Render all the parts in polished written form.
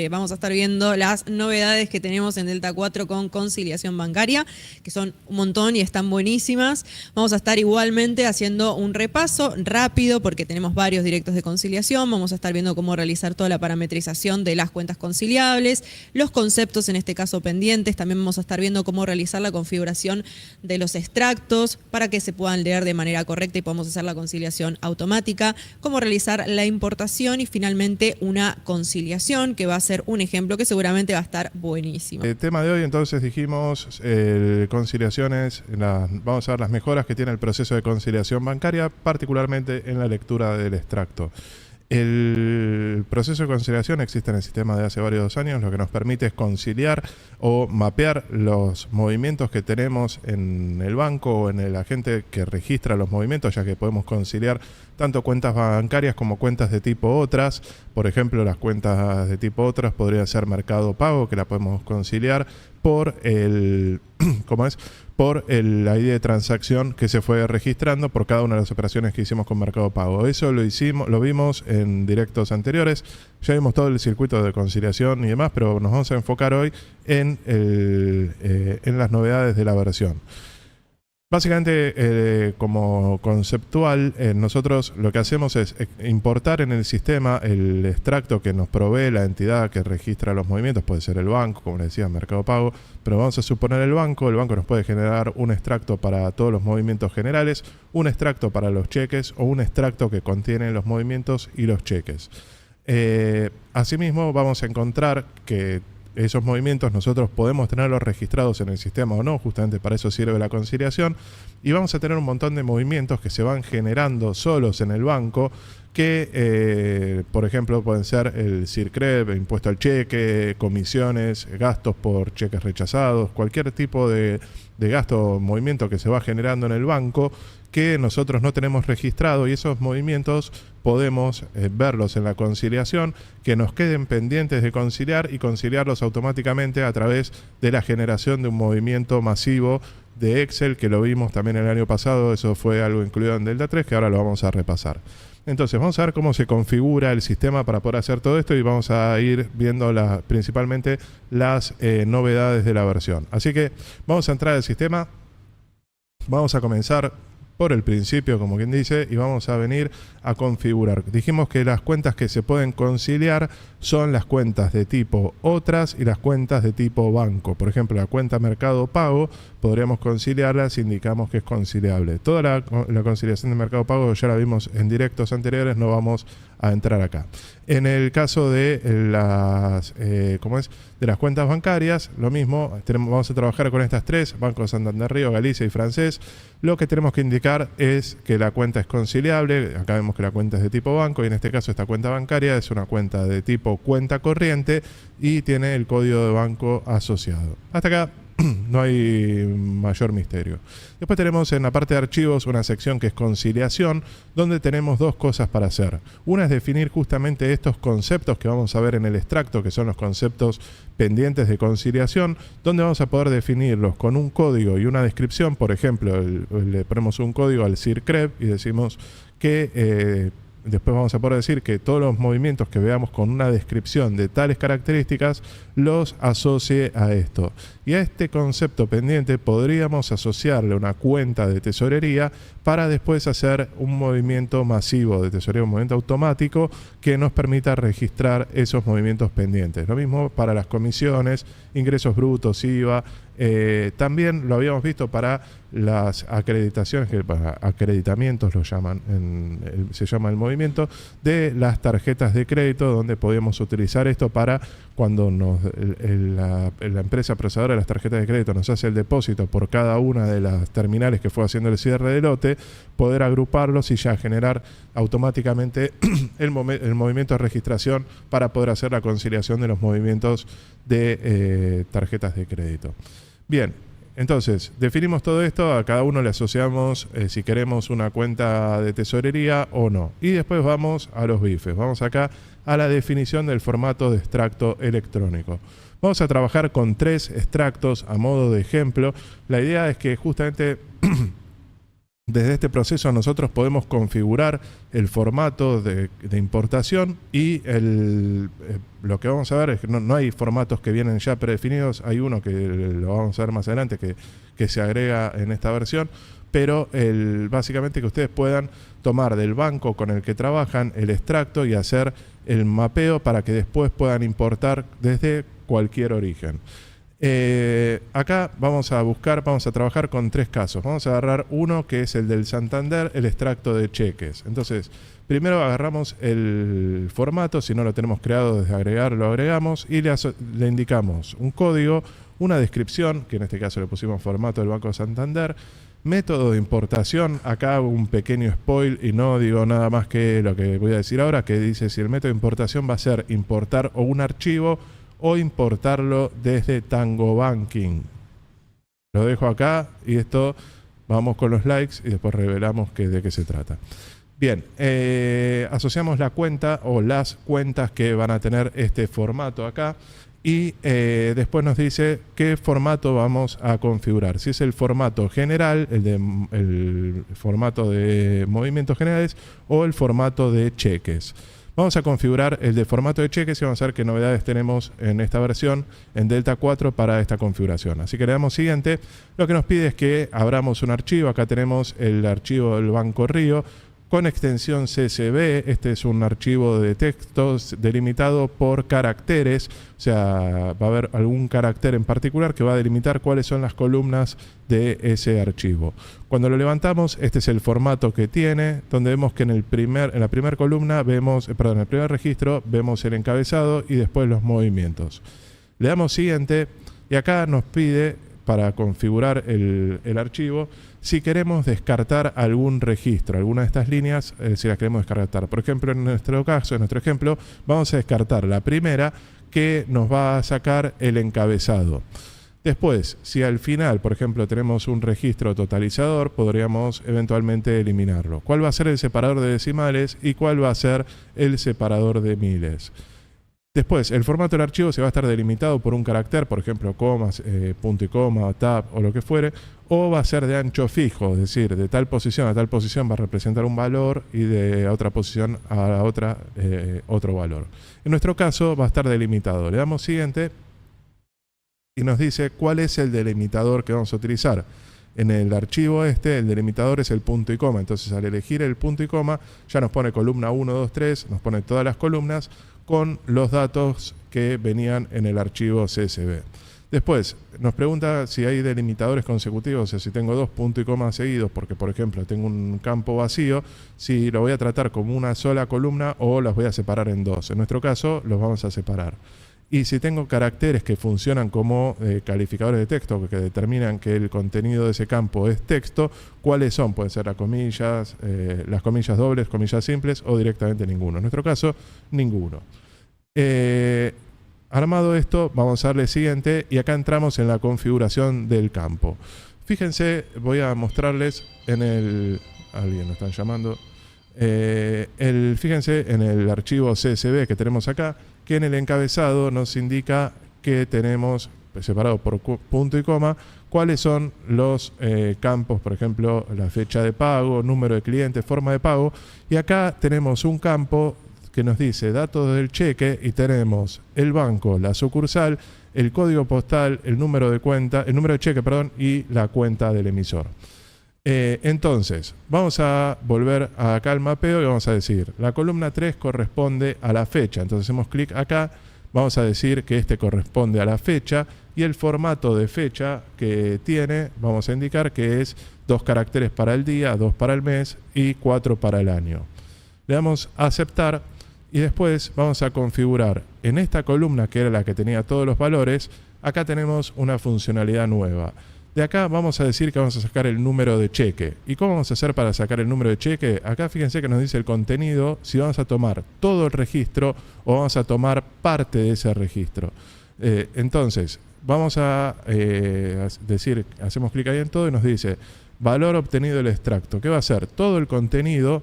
Vamos a estar viendo las novedades que tenemos en Delta 4 con conciliación bancaria, que son un montón y están buenísimas. Vamos a estar igualmente haciendo un repaso rápido porque tenemos varios directos de conciliación. Vamos a estar viendo cómo realizar toda la parametrización de las cuentas conciliables, los conceptos en este caso pendientes. También vamos a estar viendo cómo realizar la configuración de los extractos para que se puedan leer de manera correcta y podamos hacer la conciliación automática, cómo realizar la importación y finalmente una conciliación que va a ser un ejemplo que seguramente va a estar buenísimo. El tema de hoy entonces dijimos conciliaciones, vamos a ver las mejoras que tiene el proceso de conciliación bancaria, particularmente en la lectura del extracto. El proceso de conciliación existe en el sistema de hace varios años, lo que nos permite es conciliar o mapear los movimientos que tenemos en el banco o en el agente que registra los movimientos, ya que podemos conciliar tanto cuentas bancarias como cuentas de tipo otras. Por ejemplo, las cuentas de tipo otras podría ser Mercado Pago, que la podemos conciliar por el por el ID de transacción que se fue registrando por cada una de las operaciones que hicimos con Mercado Pago. Eso lo vimos en directos anteriores. Ya vimos todo el circuito de conciliación y demás, pero nos vamos a enfocar hoy en las novedades de la versión. Básicamente, como conceptual, nosotros lo que hacemos es importar en el sistema el extracto que nos provee la entidad que registra los movimientos. Puede ser el banco, como le decía, Mercado Pago, pero vamos a suponer el banco. El banco nos puede generar un extracto para todos los movimientos generales, un extracto para los cheques o un extracto que contiene los movimientos y los cheques. Asimismo, vamos a encontrar que esos movimientos nosotros podemos tenerlos registrados en el sistema o no, justamente para eso sirve la conciliación, y vamos a tener un montón de movimientos que se van generando solos en el banco, que por ejemplo pueden ser el CIRCREV, impuesto al cheque, comisiones, gastos por cheques rechazados, cualquier tipo de gasto o movimiento que se va generando en el banco que nosotros no tenemos registrado, y esos movimientos podemos verlos en la conciliación, que nos queden pendientes de conciliar y conciliarlos automáticamente a través de la generación de un movimiento masivo de Excel, que lo vimos también el año pasado. Eso fue algo incluido en Delta 3, que ahora lo vamos a repasar. Entonces vamos a ver cómo se configura el sistema para poder hacer todo esto, y vamos a ir viendo principalmente las novedades de la versión. Así que vamos a entrar al sistema, vamos a comenzar por el principio, como quien dice, y vamos a venir a configurar. Dijimos que las cuentas que se pueden conciliar son las cuentas de tipo otras y las cuentas de tipo banco. Por ejemplo, la cuenta Mercado Pago podríamos conciliarla si indicamos que es conciliable. Toda la conciliación de Mercado Pago ya la vimos en directos anteriores, no vamos a entrar acá. En el caso de de las cuentas bancarias, lo mismo, vamos a trabajar con estas tres: Banco Santander Río, Galicia y Francés. Lo que tenemos que indicar es que la cuenta es conciliable. Acá vemos que la cuenta es de tipo banco, y en este caso esta cuenta bancaria es una cuenta de tipo cuenta corriente y tiene el código de banco asociado. Hasta acá no hay mayor misterio. Después tenemos en la parte de archivos una sección que es conciliación, donde tenemos dos cosas para hacer. Una es definir justamente estos conceptos que vamos a ver en el extracto, que son los conceptos pendientes de conciliación, donde vamos a poder definirlos con un código y una descripción. Por ejemplo, le ponemos un código al CIRCREV y decimos que después vamos a poder decir que todos los movimientos que veamos con una descripción de tales características los asocie a esto. Y a este concepto pendiente podríamos asociarle una cuenta de tesorería para después hacer un movimiento masivo de tesorería, un movimiento automático que nos permita registrar esos movimientos pendientes. Lo mismo para las comisiones, ingresos brutos, IVA. También lo habíamos visto para las acreditaciones, que para acreditamientos lo llaman, se llama el movimiento de las tarjetas de crédito, donde podemos utilizar esto para cuando la empresa procesadora de las tarjetas de crédito nos hace el depósito por cada una de las terminales que fue haciendo el cierre de lote, poder agruparlos y ya generar automáticamente el movimiento de registración para poder hacer la conciliación de los movimientos de tarjetas de crédito. Bien, entonces definimos todo esto, a cada uno le asociamos si queremos una cuenta de tesorería o no. Y después vamos a los bifes, vamos acá a la definición del formato de extracto electrónico. Vamos a trabajar con 3 extractos a modo de ejemplo. La idea es que justamente Desde este proceso nosotros podemos configurar el formato de importación y lo que vamos a ver es que no hay formatos que vienen ya predefinidos, hay uno que lo vamos a ver más adelante que se agrega en esta versión, pero básicamente que ustedes puedan tomar del banco con el que trabajan el extracto y hacer el mapeo para que después puedan importar desde cualquier origen. Acá vamos a trabajar con 3 casos. Vamos a agarrar uno que es el del Santander, el extracto de cheques. Entonces, primero agarramos el formato, si no lo tenemos creado desde agregar, lo agregamos y le indicamos un código, una descripción, que en este caso le pusimos formato del Banco Santander, método de importación. Acá hago un pequeño spoil y no digo nada más que lo que voy a decir ahora, que dice si el método de importación va a ser importar o un archivo o importarlo desde Tango Banking. Lo dejo acá y esto vamos con los likes y después revelamos de qué se trata. Bien, asociamos la cuenta o las cuentas que van a tener este formato acá y después nos dice qué formato vamos a configurar. Si es el formato general, el formato de movimientos generales o el formato de cheques. Vamos a configurar el de formato de cheques y vamos a ver qué novedades tenemos en esta versión en Delta 4 para esta configuración. Así que le damos siguiente. Lo que nos pide es que abramos un archivo. Acá tenemos el archivo del Banco Río con extensión CSV. Este es un archivo de textos delimitado por caracteres. O sea, va a haber algún carácter en particular que va a delimitar cuáles son las columnas de ese archivo. Cuando lo levantamos, este es el formato que tiene, donde vemos que en la primera columna en el primer registro vemos el encabezado y después los movimientos. Le damos siguiente y acá nos pide para configurar el archivo si queremos descartar algún registro, alguna de estas líneas, si las queremos descartar. Por ejemplo, en nuestro caso, en nuestro ejemplo, vamos a descartar la primera que nos va a sacar el encabezado. Después, si al final, por ejemplo, tenemos un registro totalizador, podríamos eventualmente eliminarlo. ¿Cuál va a ser el separador de decimales y cuál va a ser el separador de miles? Después, el formato del archivo se va a estar delimitado por un carácter, por ejemplo, comas, punto y coma, tab o lo que fuere, o va a ser de ancho fijo, es decir, de tal posición a tal posición va a representar un valor y de otra posición a otra otro valor. En nuestro caso va a estar delimitado. Le damos siguiente y nos dice cuál es el delimitador que vamos a utilizar. En el archivo el delimitador es el punto y coma. Entonces, al elegir el punto y coma, ya nos pone columna 1, 2, 3, nos pone todas las columnas con los datos que venían en el archivo CSV. Después, nos pregunta si hay delimitadores consecutivos, o sea, si tengo 2 puntos y coma seguidos, porque, por ejemplo, tengo un campo vacío, si lo voy a tratar como una sola columna o las voy a separar en 2. En nuestro caso, los vamos a separar. Y si tengo caracteres que funcionan como calificadores de texto, que determinan que el contenido de ese campo es texto, ¿cuáles son? Pueden ser las comillas dobles, comillas simples o directamente ninguno. En nuestro caso, ninguno. Armado esto, vamos a darle siguiente y acá entramos en la configuración del campo. Fíjense, voy a mostrarles alguien nos están llamando. Fíjense en el archivo CSV que tenemos acá, que en el encabezado nos indica que tenemos separado por punto y coma cuáles son los campos, por ejemplo, la fecha de pago, número de clientes, forma de pago, y acá tenemos un campo que nos dice datos del cheque y tenemos el banco, la sucursal, el código postal, el número de cheque, y la cuenta del emisor. Entonces, vamos a volver acá al mapeo y vamos a decir, la columna 3 corresponde a la fecha. Entonces hacemos clic acá, vamos a decir que este corresponde a la fecha y el formato de fecha que tiene, vamos a indicar que es 2 caracteres para el día, 2 para el mes y 4 para el año. Le damos a aceptar y después vamos a configurar en esta columna que era la que tenía todos los valores, acá tenemos una funcionalidad nueva. De acá vamos a decir que vamos a sacar el número de cheque. ¿Y cómo vamos a hacer para sacar el número de cheque? Acá fíjense que nos dice el contenido, si vamos a tomar todo el registro o vamos a tomar parte de ese registro. Entonces, vamos a decir, hacemos clic ahí en todo y nos dice valor obtenido del extracto. ¿Qué va a ser? Todo el contenido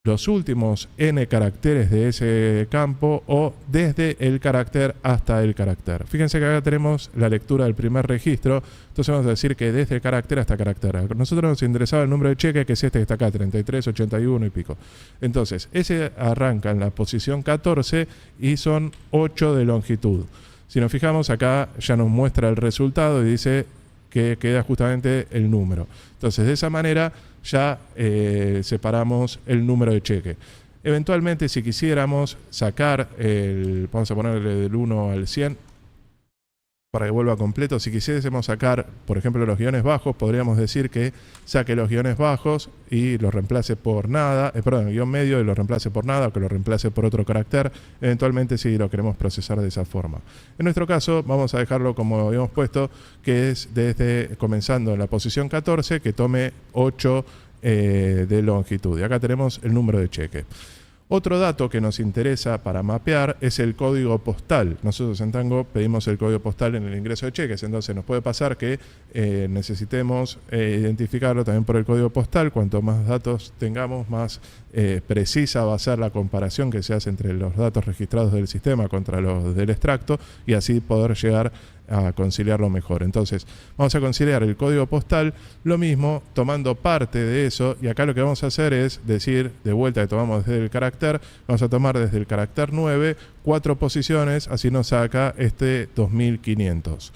los últimos n caracteres de ese campo o desde el carácter hasta el carácter. Fíjense que acá tenemos la lectura del primer registro, entonces vamos a decir que desde el carácter hasta carácter. A nosotros nos interesaba el número de cheque, que es este que está acá, 33, 81 y pico. Entonces, ese arranca en la posición 14 y son 8 de longitud. Si nos fijamos acá ya nos muestra el resultado y dice que queda justamente el número. Entonces, de esa manera ya separamos el número de cheque. Eventualmente, si quisiéramos sacar vamos a ponerle del 1 al 100 para que vuelva completo. Si quisiésemos sacar, por ejemplo, los guiones bajos, podríamos decir que saque los guiones bajos y los reemplace por nada, perdón, el guión medio y lo reemplace por nada, o que lo reemplace por otro carácter, eventualmente si lo queremos procesar de esa forma. En nuestro caso, vamos a dejarlo como habíamos puesto, que es desde comenzando en la posición 14, que tome 8 de longitud. Y acá tenemos el número de cheque. Otro dato que nos interesa para mapear es el código postal. Nosotros en Tango pedimos el código postal en el ingreso de cheques, entonces nos puede pasar que necesitemos identificarlo también por el código postal. Cuanto más datos tengamos, más precisa va a ser la comparación que se hace entre los datos registrados del sistema contra los del extracto y así poder llegar a conciliarlo mejor. Entonces, vamos a conciliar el código postal, lo mismo, tomando parte de eso, y acá lo que vamos a hacer es decir, de vuelta que tomamos desde el carácter, vamos a tomar desde el carácter 9, 4 posiciones, así nos saca este 2500.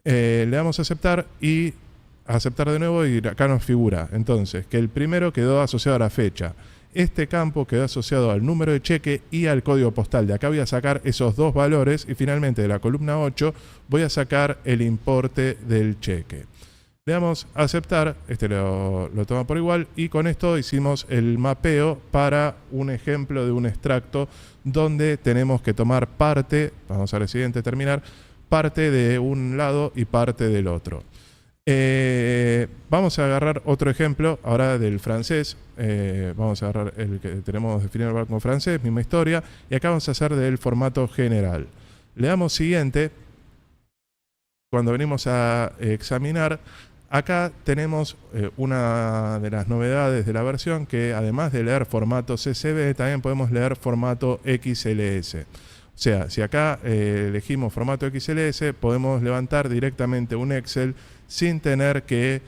Le damos a aceptar y aceptar de nuevo y acá nos figura, entonces, que el primero quedó asociado a la fecha. Este campo quedó asociado al número de cheque y al código postal. De acá voy a sacar esos dos valores y finalmente de la columna 8 voy a sacar el importe del cheque. Le damos a aceptar, lo toma por igual y con esto hicimos el mapeo para un ejemplo de un extracto donde tenemos que tomar parte, vamos a la siguiente terminar, parte de un lado y parte del otro. Vamos a agarrar otro ejemplo ahora del francés. Vamos a agarrar el que tenemos definido como francés, misma historia, y acá vamos a hacer del formato general. Le damos siguiente. Cuando venimos a examinar, acá tenemos una de las novedades de la versión, que además de leer formato CSV, también podemos leer formato XLS. O sea, si acá elegimos formato XLS, podemos levantar directamente un Excel sin tener que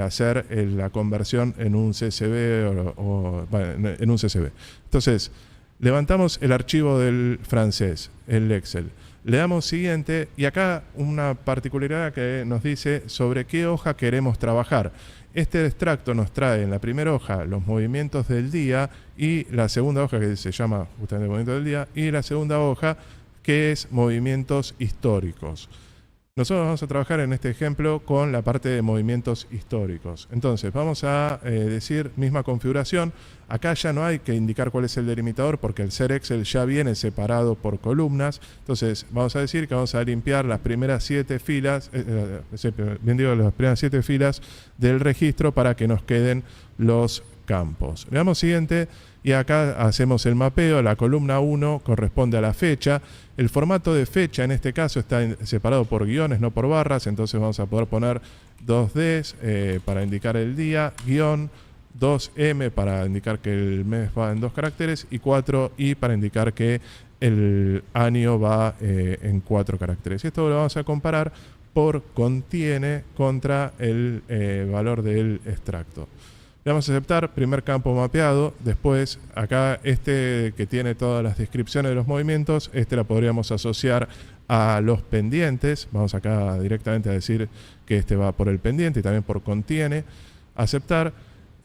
hacer la conversión en un CSV en un CSV. Entonces, levantamos el archivo del francés, el Excel. Le damos siguiente y acá una particularidad que nos dice sobre qué hoja queremos trabajar. Este extracto nos trae en la primera hoja los movimientos del día y la segunda hoja que se llama justamente movimiento del día y la segunda hoja que es movimientos históricos. Nosotros vamos a trabajar en este ejemplo con la parte de movimientos históricos. Entonces vamos a decir misma configuración. Acá ya no hay que indicar cuál es el delimitador porque el ser Excel ya viene separado por columnas. Entonces vamos a decir que vamos a limpiar las primeras 7 filas, las primeras 7 filas del registro para que nos queden los campos. Le damos siguiente y acá hacemos el mapeo. La columna 1 corresponde a la fecha. El formato de fecha en este caso está separado por guiones, no por barras, entonces vamos a poder poner 2D para indicar el día, guión, 2M para indicar que el mes va en 2 caracteres y 4I para indicar que el año va en 4 caracteres. Y esto lo vamos a comparar por contiene contra el valor del extracto. Le vamos a aceptar, primer campo mapeado, después acá este que tiene todas las descripciones de los movimientos, la podríamos asociar a los pendientes, vamos acá directamente a decir que va por el pendiente y también por contiene, aceptar,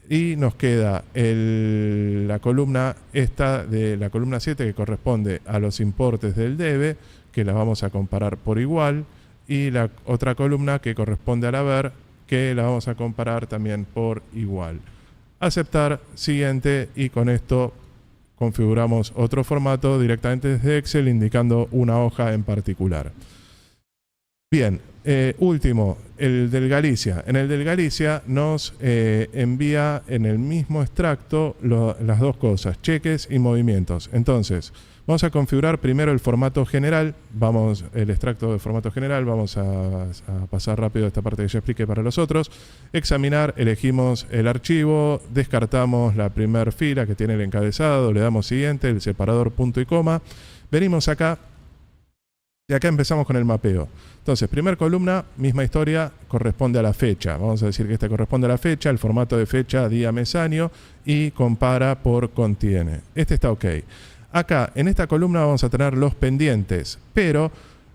y nos queda la columna de la columna 7 que corresponde a los importes del debe, que la vamos a comparar por igual, y la otra columna que corresponde al haber, que la vamos a comparar también por igual. Aceptar, siguiente, y con esto configuramos otro formato directamente desde Excel indicando una hoja en particular. Bien, último, el del Galicia. En el del Galicia nos envía en el mismo extracto las dos cosas, cheques y movimientos. Entonces, Vamos a configurar primero el formato general, el extracto de formato general, vamos a pasar rápido esta parte que ya expliqué para los otros. Examinar, elegimos el archivo, descartamos la primera fila que tiene el encabezado, le damos siguiente, el separador punto y coma. Venimos acá y acá empezamos con el mapeo. Entonces, primera columna, misma historia, corresponde a la fecha. Vamos a decir que esta corresponde a la fecha, el formato de fecha, día, mes, año y compara por contiene. Este está ok. Acá, en esta columna vamos a tener los pendientes, pero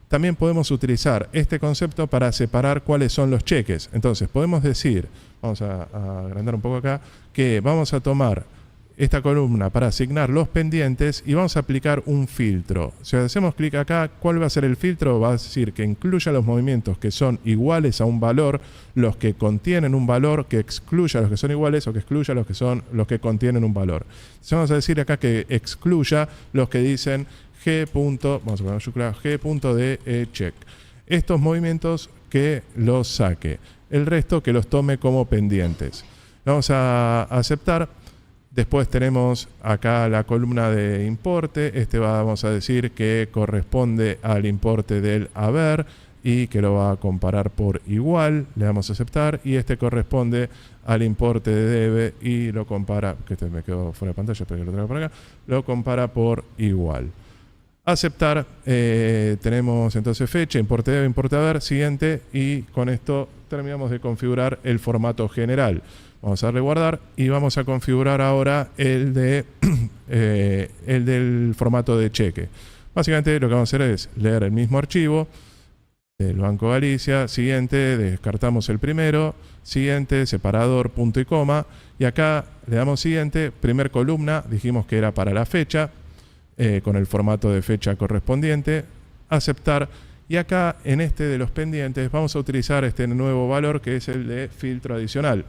también podemos utilizar este concepto para separar cuáles son los cheques. Entonces, podemos decir, vamos a agrandar un poco acá, que vamos a tomar esta columna para asignar los pendientes y vamos a aplicar un filtro. Si hacemos clic acá, ¿cuál va a ser el filtro? Va a decir que incluya los movimientos que son iguales a un valor, los que contienen un valor, que excluya los que son iguales o que excluya los que contienen un valor. Entonces vamos a decir acá que excluya los que dicen vamos a poner mayúscula, G.de check. Estos movimientos que los saque. El resto que los tome como pendientes. Vamos a aceptar. Después tenemos acá la columna de importe. Vamos a decir que corresponde al importe del haber y que lo va a comparar por igual. Le damos a aceptar y este corresponde al importe de debe y lo compara, que este me quedó fuera de pantalla, pero que lo traigo por acá, lo compara por igual. Aceptar, tenemos entonces fecha, importe debe, importe haber, siguiente y con esto terminamos de configurar el formato general. Vamos a darle guardar y vamos a configurar ahora el del formato de cheque. Básicamente lo que vamos a hacer es leer el mismo archivo del Banco Galicia, siguiente, descartamos el primero, siguiente, separador, punto y coma, y acá le damos siguiente, primer columna, dijimos que era para la fecha, con el formato de fecha correspondiente, aceptar, y acá en este de los pendientes vamos a utilizar este nuevo valor que es el de filtro adicional.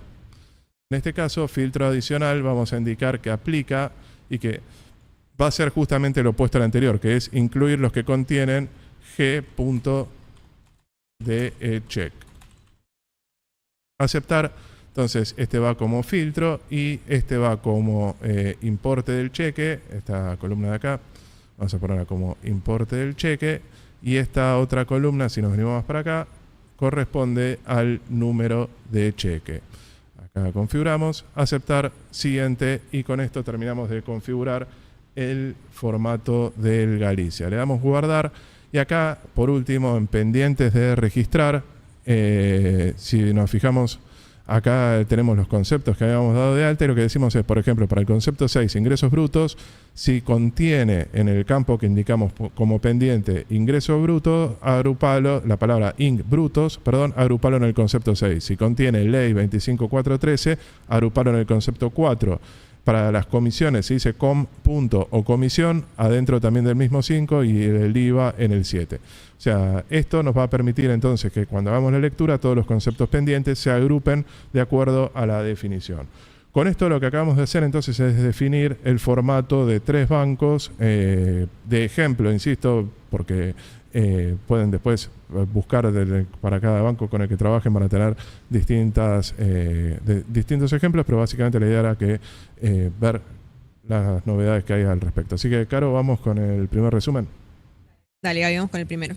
En este caso, filtro adicional, vamos a indicar que aplica y que va a ser justamente lo opuesto al anterior, que es incluir los que contienen G.de check. Aceptar, entonces este va como filtro y este va como importe del cheque, esta columna de acá, vamos a ponerla como importe del cheque y esta otra columna, si nos venimos más para acá, corresponde al número de cheque. Acá configuramos, aceptar, siguiente y con esto terminamos de configurar el formato del Galicia. Le damos guardar y acá por último en pendientes de registrar, si nos fijamos acá tenemos los conceptos que habíamos dado de alta y lo que decimos es, por ejemplo, para el concepto 6, ingresos brutos, si contiene en el campo que indicamos como pendiente ingreso bruto, agrupalo, la palabra brutos, agrupalo en el concepto 6. Si contiene ley 25.413, agrupalo en el concepto 4. Para las comisiones se dice punto o comisión, adentro también del mismo 5 y el IVA en el 7. O sea, esto nos va a permitir entonces que cuando hagamos la lectura todos los conceptos pendientes se agrupen de acuerdo a la definición. Con esto lo que acabamos de hacer entonces es definir el formato de 3 bancos, de ejemplo, insisto, porque pueden después buscar para cada banco con el que trabajen para tener distintos ejemplos, pero básicamente la idea era que ver las novedades que hay al respecto. Así que, Caro, vamos con el primer resumen. Dale, Gaby, vamos con el primero.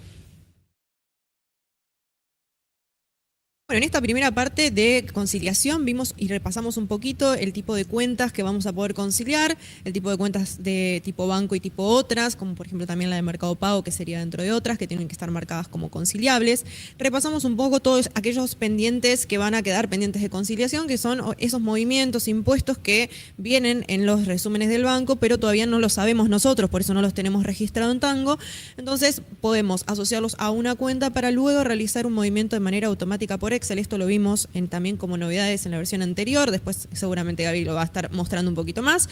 Bueno, en esta primera parte de conciliación vimos y repasamos un poquito el tipo de cuentas que vamos a poder conciliar, el tipo de cuentas de tipo banco y tipo otras, como por ejemplo también la de Mercado Pago, que sería dentro de otras, que tienen que estar marcadas como conciliables. Repasamos un poco todos aquellos pendientes que van a quedar pendientes de conciliación, que son esos movimientos, impuestos que vienen en los resúmenes del banco, pero todavía no los sabemos nosotros, por eso no los tenemos registrados en Tango. Entonces podemos asociarlos a una cuenta para luego realizar un movimiento de manera automática por Excel. Esto lo vimos también como novedades en la versión anterior, después seguramente Gaby lo va a estar mostrando un poquito más.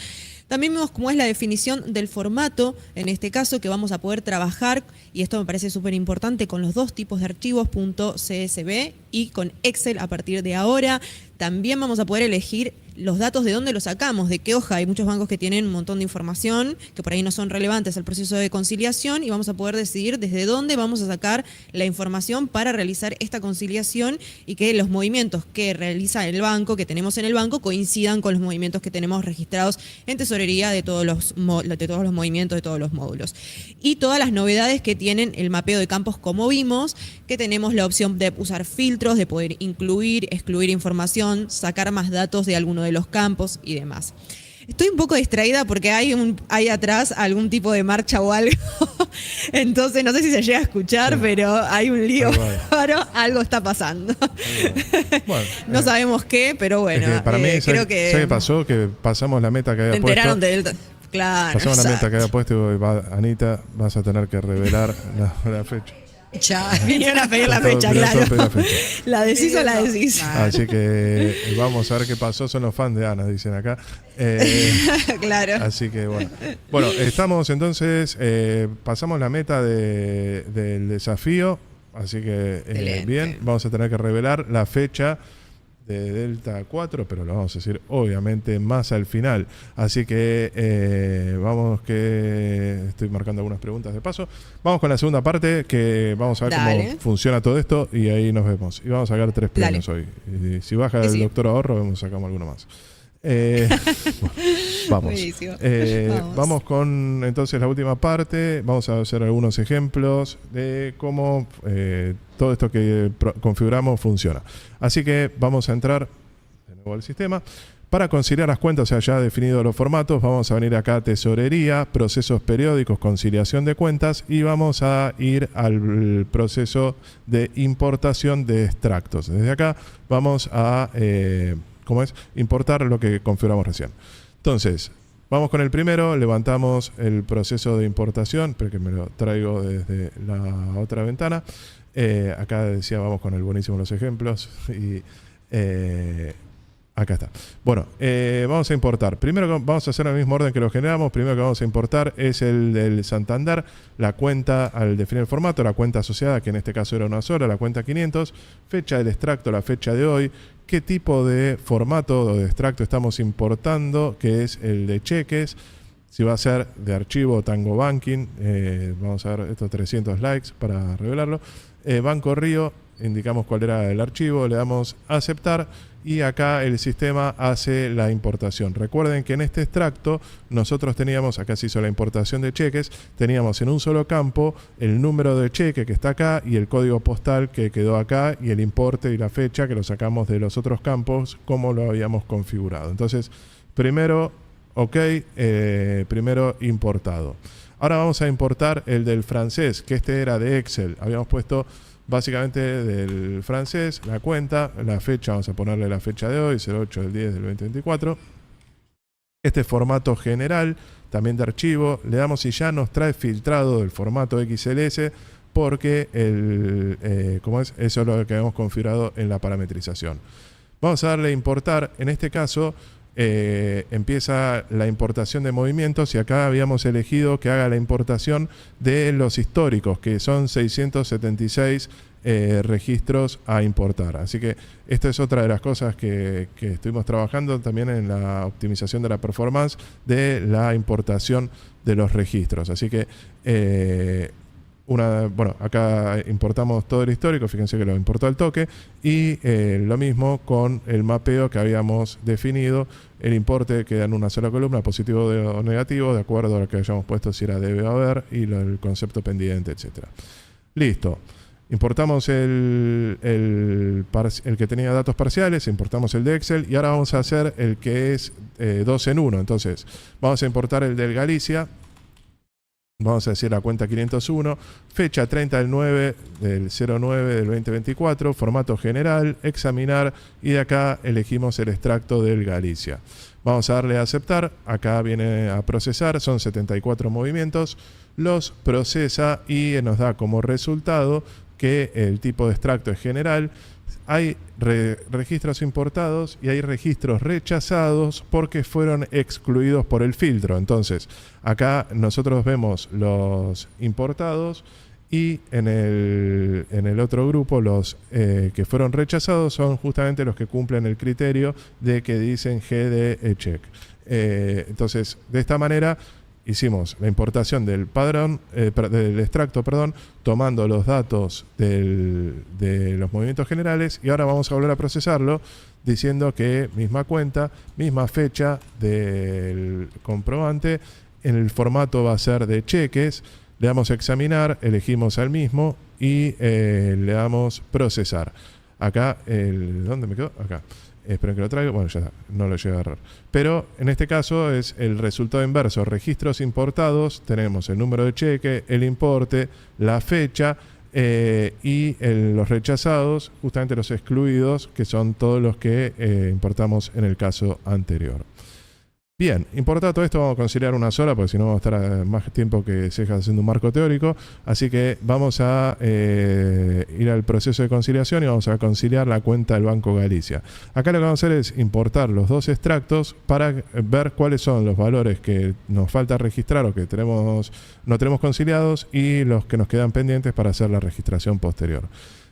También vimos cómo es la definición del formato, en este caso que vamos a poder trabajar, y esto me parece súper importante, con los dos tipos de archivos, .csv y con Excel a partir de ahora. También vamos a poder elegir los datos de dónde los sacamos, de qué hoja. Hay muchos bancos que tienen un montón de información que por ahí no son relevantes al proceso de conciliación y vamos a poder decidir desde dónde vamos a sacar la información para realizar esta conciliación y que los movimientos que realiza el banco, que tenemos en el banco, coincidan con los movimientos que tenemos registrados en tesorería de todos los movimientos, de todos los módulos. Y todas las novedades que tienen el mapeo de campos, como vimos, que tenemos la opción de usar filtros, de poder incluir, excluir información, sacar más datos de alguno de los campos y demás. Estoy un poco distraída porque hay atrás algún tipo de marcha o algo. Entonces no sé si se llega a escuchar, sí, pero hay un lío bárbaro, algo está pasando. Bueno, no sabemos qué, pero bueno. Es que para mí, creo que... ¿sabe qué pasó? Que pasamos la meta que había puesto. Te enteraron de él. Claro. Pasamos la meta que había puesto y Anita, vas a tener que revelar la fecha. Ya, vinieron a pedir la fecha, claro. La decís o la decís. Así que vamos a ver qué pasó. Son los fans de Ana, dicen acá. Claro. Así que bueno. Bueno, estamos entonces, pasamos la meta del desafío. Así que bien, vamos a tener que revelar la fecha de Delta 4, pero lo vamos a decir obviamente más al final. Así que vamos, que estoy marcando algunas preguntas de paso. Vamos con la segunda parte, que vamos a ver cómo funciona todo esto y ahí nos vemos. Y vamos a sacar 3 premios hoy. Y si baja el doctor Ahorro, sacamos alguno más. Vamos. Vamos con entonces la última parte. Vamos a hacer algunos ejemplos de cómo todo esto que configuramos funciona. Así que vamos a entrar de nuevo al sistema. Para conciliar las cuentas, o sea, ya definido los formatos, vamos a venir acá a Tesorería, Procesos Periódicos, Conciliación de Cuentas y vamos a ir al proceso de importación de extractos. Desde acá vamos a importar lo que configuramos recién. Entonces, vamos con el primero, levantamos el proceso de importación, pero que me lo traigo desde la otra ventana. Acá decía, vamos con el buenísimo los ejemplos y acá está. Bueno, vamos a importar. Primero vamos a hacer el mismo orden que lo generamos. Primero que vamos a importar es el del Santander, la cuenta al definir el formato, la cuenta asociada, que en este caso era una sola, la cuenta 500, fecha del extracto, la fecha de hoy, qué tipo de formato o de extracto estamos importando, que es el de cheques, si va a ser de archivo Tango Banking, vamos a ver estos 300 likes para revelarlo. Banco Río, indicamos cuál era el archivo, le damos a aceptar y acá el sistema hace la importación. Recuerden que en este extracto nosotros teníamos, acá se hizo la importación de cheques, teníamos en un solo campo el número de cheque que está acá y el código postal que quedó acá y el importe y la fecha que lo sacamos de los otros campos como lo habíamos configurado. Entonces, primero, primero importado. Ahora vamos a importar el del francés, que este era de Excel. Habíamos puesto básicamente del francés, la cuenta, la fecha, vamos a ponerle la fecha de hoy, 08 del 10 del 2024. Este formato general, también de archivo, le damos y ya nos trae filtrado el formato XLS porque eso es lo que hemos configurado en la parametrización. Vamos a darle a importar, en este caso empieza la importación de movimientos y acá habíamos elegido que haga la importación de los históricos, que son 676 registros a importar. Así que esta es otra de las cosas que estuvimos trabajando también en la optimización de la performance de la importación de los registros. Así que acá importamos todo el histórico, fíjense que lo importó al toque, y lo mismo con el mapeo que habíamos definido, el importe queda en una sola columna, positivo o negativo, de acuerdo a lo que hayamos puesto, si era debe haber, y el concepto pendiente, etc. Listo. Importamos el que tenía datos parciales, importamos el de Excel, y ahora vamos a hacer el que es 2 en 1. Entonces, vamos a importar el del Galicia. Vamos a decir la cuenta 501, fecha 30 del 9 del 09 del 2024, formato general, examinar y de acá elegimos el extracto del Galicia. Vamos a darle a aceptar, acá viene a procesar, son 74 movimientos, los procesa y nos da como resultado que el tipo de extracto es general. Hay registros importados y hay registros rechazados porque fueron excluidos por el filtro. Entonces, acá nosotros vemos los importados Y en el otro grupo, los que fueron rechazados son justamente los que cumplen el criterio de que dicen GDE check. Entonces, de esta manera hicimos la importación del del extracto, tomando los datos de los movimientos generales, y ahora vamos a volver a procesarlo diciendo que misma cuenta, misma fecha del comprobante, en el formato va a ser de cheques, le damos a examinar, elegimos al mismo y le damos procesar. Acá, ¿dónde me quedó? Acá. Esperen que lo traiga. Bueno, ya está, no lo lleva a agarrar. Pero en este caso es el resultado inverso. Registros importados, tenemos el número de cheque, el importe, la fecha y los rechazados, justamente los excluidos, que son todos los que importamos en el caso anterior. Bien, importado todo esto, vamos a conciliar una sola, porque si no vamos a estar más tiempo que se deja haciendo un marco teórico. Así que vamos a ir al proceso de conciliación y vamos a conciliar la cuenta del Banco Galicia. Acá lo que vamos a hacer es importar los dos extractos para ver cuáles son los valores que nos falta registrar o que no tenemos conciliados, y los que nos quedan pendientes para hacer la registración posterior.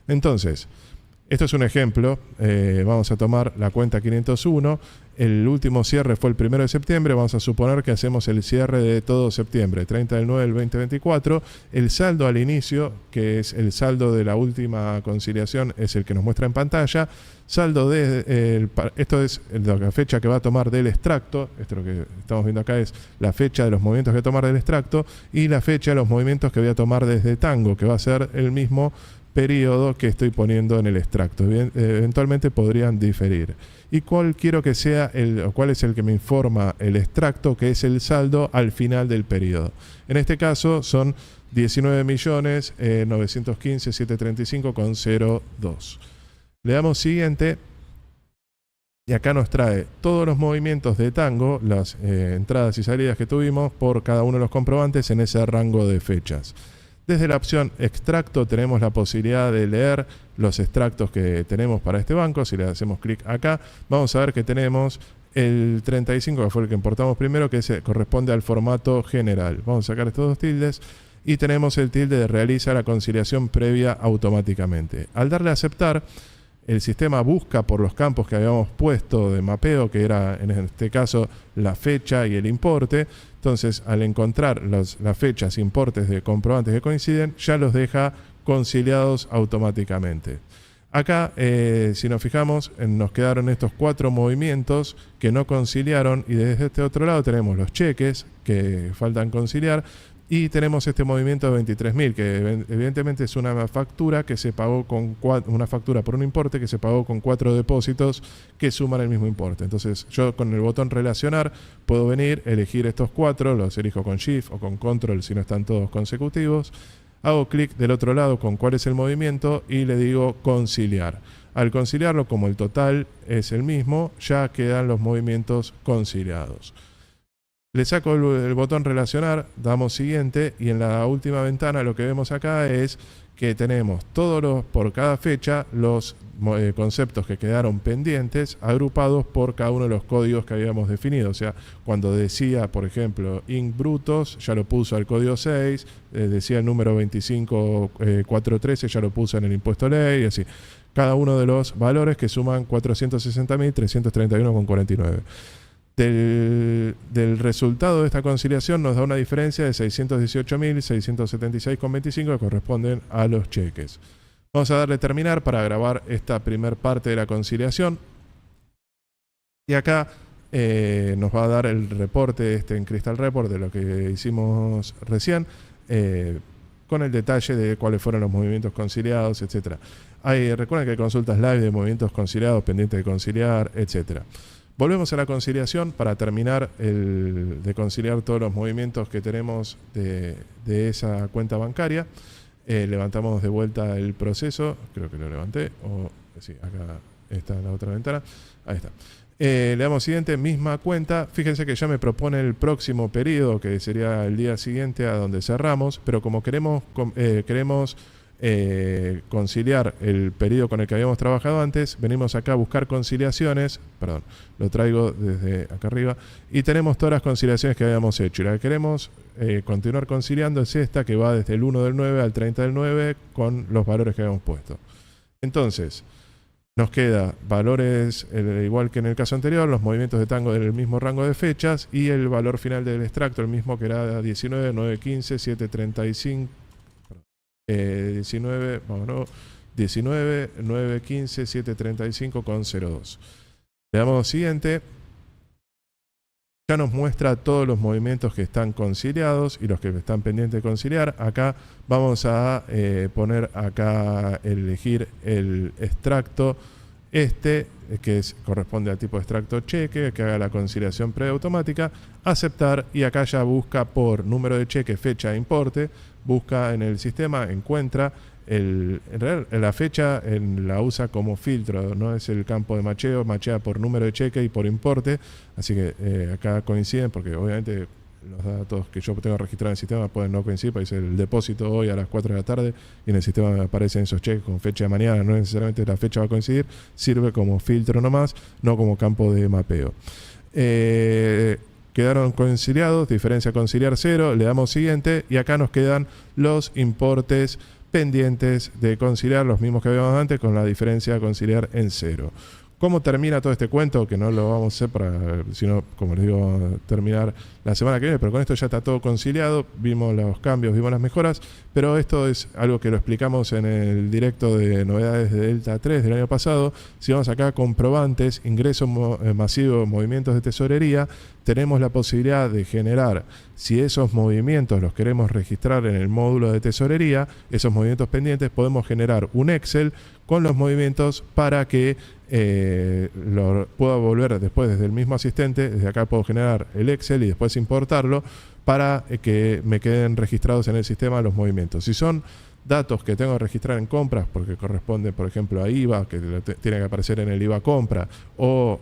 Entonces, esto es un ejemplo. Vamos a tomar la cuenta 501. El último cierre fue el 1 de septiembre. Vamos a suponer que hacemos el cierre de todo septiembre, 30 del 9 del 2024. El saldo al inicio, que es el saldo de la última conciliación, es el que nos muestra en pantalla. Saldo esto es la fecha que va a tomar del extracto. Esto lo que estamos viendo acá es la fecha de los movimientos que va a tomar del extracto y la fecha de los movimientos que voy a tomar desde Tango, que va a ser el mismo periodo que estoy poniendo en el extracto. Eventualmente podrían diferir. ¿Y cuál quiero que sea cuál es el que me informa el extracto, que es el saldo al final del periodo? En este caso son 19.915.735,02. Le damos siguiente y acá nos trae todos los movimientos de Tango, las entradas y salidas que tuvimos por cada uno de los comprobantes en ese rango de fechas. Desde la opción extracto tenemos la posibilidad de leer los extractos que tenemos para este banco. Si le hacemos clic acá, vamos a ver que tenemos el 35, que fue el que importamos primero, que corresponde al formato general. Vamos a sacar estos dos tildes y tenemos el tilde de realiza la conciliación previa automáticamente. Al darle a aceptar, el sistema busca por los campos que habíamos puesto de mapeo, que era en este caso la fecha y el importe. Entonces, al encontrar las fechas, importes de comprobantes que coinciden, ya los deja conciliados automáticamente. Acá, si nos fijamos, nos quedaron estos 4 movimientos que no conciliaron, y desde este otro lado tenemos los cheques que faltan conciliar, y tenemos este movimiento de 23.000, que evidentemente es una factura que se pagó con una factura por un importe que se pagó con 4 depósitos que suman el mismo importe. Entonces yo con el botón relacionar puedo venir, elegir estos 4, los elijo con Shift o con Control si no están todos consecutivos. Hago clic del otro lado con cuál es el movimiento y le digo conciliar. Al conciliarlo, como el total es el mismo, ya quedan los movimientos conciliados. Le saco el botón relacionar, damos siguiente, y en la última ventana lo que vemos acá es que tenemos por cada fecha los conceptos que quedaron pendientes agrupados por cada uno de los códigos que habíamos definido. O sea, cuando decía, por ejemplo, INC brutos, ya lo puso al código 6, decía el número 25413, ya lo puso en el impuesto ley, y así. Cada uno de los valores que suman 460.331,49. Del resultado de esta conciliación nos da una diferencia de 618.676,25 que corresponden a los cheques. Vamos a darle terminar para grabar esta primer parte de la conciliación. Y acá nos va a dar el reporte en Crystal Report de lo que hicimos recién, con el detalle de cuáles fueron los movimientos conciliados, etc. Recuerden que hay consultas live de movimientos conciliados, pendientes de conciliar, etc. Volvemos a la conciliación para terminar de conciliar todos los movimientos que tenemos de esa cuenta bancaria. Levantamos de vuelta el proceso, creo que lo levanté, sí, acá está en la otra ventana, ahí está. Le damos siguiente, misma cuenta. Fíjense que ya me propone el próximo periodo, que sería el día siguiente a donde cerramos, pero como queremos conciliar el periodo con el que habíamos trabajado antes, venimos acá a buscar conciliaciones, perdón, lo traigo desde acá arriba, y tenemos todas las conciliaciones que habíamos hecho. Y la que queremos continuar conciliando es esta, que va desde el 1 del 9 al 30 del 9 con los valores que habíamos puesto. Entonces, nos queda valores, igual que en el caso anterior, los movimientos de tango del mismo rango de fechas y el valor final del extracto, el mismo que era 19, 9, 15, 7, 35, 19, vámonos, 19, 9, 15, 7, 35 con 0,2. Le damos siguiente. Ya nos muestra todos los movimientos que están conciliados y los que están pendientes de conciliar. Acá vamos a poner acá, elegir el extracto que corresponde al tipo de extracto cheque, que haga la conciliación preautomática, aceptar, y acá ya busca por número de cheque, fecha e importe, busca en el sistema, encuentra la fecha, la usa como filtro, no es el campo de macheo, machea por número de cheque y por importe, así que acá coinciden, porque obviamente los datos que yo tengo registrados en el sistema pueden no coincidir, porque dice el depósito hoy a las 4 de la tarde y en el sistema me aparecen esos cheques con fecha de mañana, no necesariamente la fecha va a coincidir, sirve como filtro nomás, no como campo de mapeo. Quedaron conciliados, diferencia conciliar 0, le damos siguiente y acá nos quedan los importes pendientes de conciliar, los mismos que habíamos antes, con la diferencia de conciliar en 0. ¿Cómo termina todo este cuento? Que no lo vamos a hacer para, sino, como les digo, terminar la semana que viene, pero con esto ya está todo conciliado, vimos los cambios, vimos las mejoras, pero esto es algo que lo explicamos en el directo de novedades de Delta 3 del año pasado. Si vamos acá a comprobantes, ingresos masivos, movimientos de tesorería, tenemos la posibilidad de generar, si esos movimientos los queremos registrar en el módulo de tesorería, esos movimientos pendientes, podemos generar un Excel con los movimientos para que lo pueda volver después desde el mismo asistente. Desde acá puedo generar el Excel y después importarlo para que me queden registrados en el sistema los movimientos. Si son datos que tengo que registrar en compras porque corresponden, por ejemplo, a IVA, que tiene que aparecer en el IVA compra, o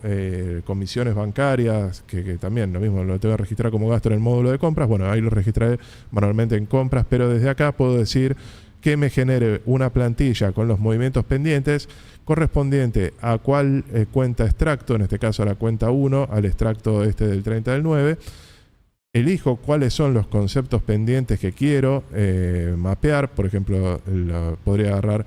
comisiones bancarias, que también lo mismo lo tengo que registrar como gasto en el módulo de compras, bueno, ahí lo registraré manualmente en compras, pero desde acá puedo decir que me genere una plantilla con los movimientos pendientes correspondiente a cuál cuenta extracto, en este caso a la cuenta 1, al extracto del 30 del 9. Elijo cuáles son los conceptos pendientes que quiero mapear. Por ejemplo, podría agarrar,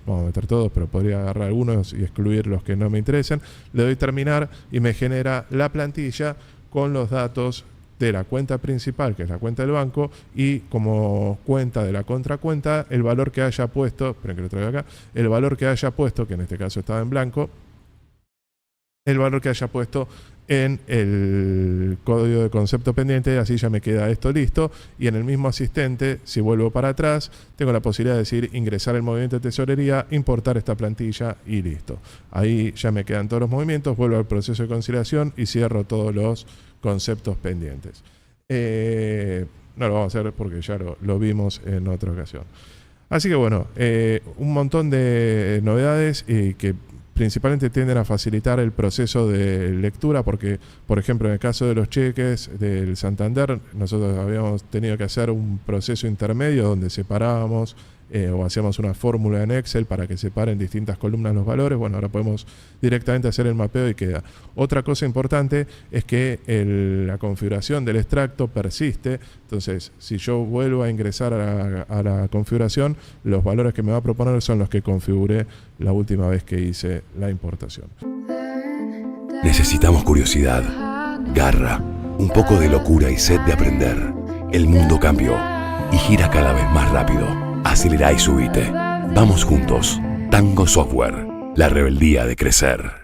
vamos a meter todos, pero podría agarrar algunos y excluir los que no me interesen. Le doy terminar y me genera la plantilla con los datos de la cuenta principal, que es la cuenta del banco, y como cuenta de la contracuenta, el valor que haya puesto, esperen que lo traigo acá, el valor que haya puesto, que en este caso estaba en blanco, el valor que haya puesto en el código de concepto pendiente, así ya me queda esto listo. Y en el mismo asistente, si vuelvo para atrás, tengo la posibilidad de decir ingresar el movimiento de tesorería, importar esta plantilla y listo. Ahí ya me quedan todos los movimientos, vuelvo al proceso de conciliación y cierro todos los conceptos pendientes. No lo vamos a hacer porque ya lo vimos en otra ocasión. Así que bueno, un montón de novedades que principalmente tienden a facilitar el proceso de lectura, porque, por ejemplo, en el caso de los cheques del Santander, nosotros habíamos tenido que hacer un proceso intermedio donde separábamos o hacíamos una fórmula en Excel para que separen distintas columnas los valores. Bueno, ahora podemos directamente hacer el mapeo y queda. Otra cosa importante es que la configuración del extracto persiste. Entonces, si yo vuelvo a ingresar a la configuración, los valores que me va a proponer son los que configuré la última vez que hice la importación. Necesitamos curiosidad, garra, un poco de locura y sed de aprender. El mundo cambió y gira cada vez más rápido. Acelera y subite. Vamos juntos. Tango Software. La rebeldía de crecer.